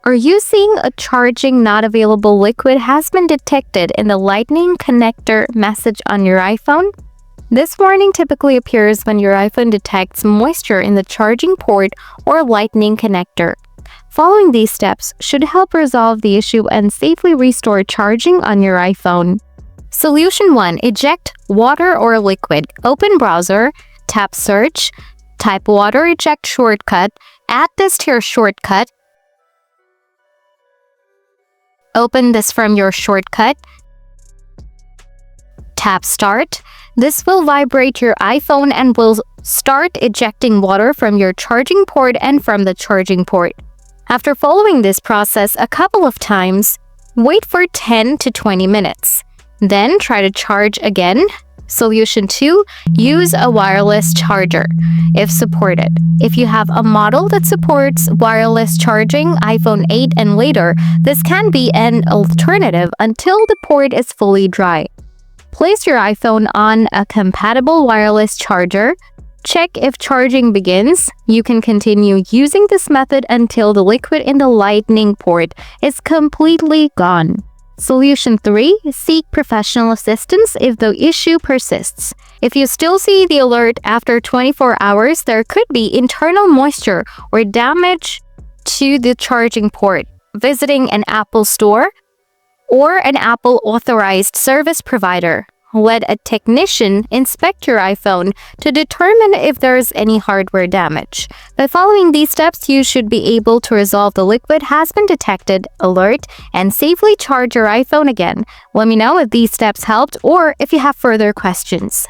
Are you seeing a charging not available liquid has been detected in the lightning connector message on your iPhone? This warning typically appears when your iPhone detects moisture in the charging port or lightning connector. Following these steps should help resolve the issue and safely restore charging on your iPhone. Solution 1. Eject water or liquid. Open browser, tap search, type water eject shortcut, add this to your shortcut. Open this from your shortcut. Tap start. This will vibrate your iPhone and will start ejecting water from your charging port and from the charging port. After following this process a couple of times, wait for 10 to 20 minutes. Then try to charge again. Solution 2. Use a wireless charger, if supported. If you have a model that supports wireless charging, iPhone 8 and later, this can be an alternative until the port is fully dry. Place your iPhone on a compatible wireless charger. Check if charging begins. You can continue using this method until the liquid in the lightning port is completely gone. Solution 3. Seek professional assistance if the issue persists. If you still see the alert after 24 hours, there could be internal moisture or damage to the charging port. Visiting an Apple store or an Apple authorized service provider. Let a technician inspect your iPhone to determine if there is any hardware damage. By following these steps, you should be able to resolve the liquid has been detected alert and safely charge your iPhone again. Let me know if these steps helped or if you have further questions.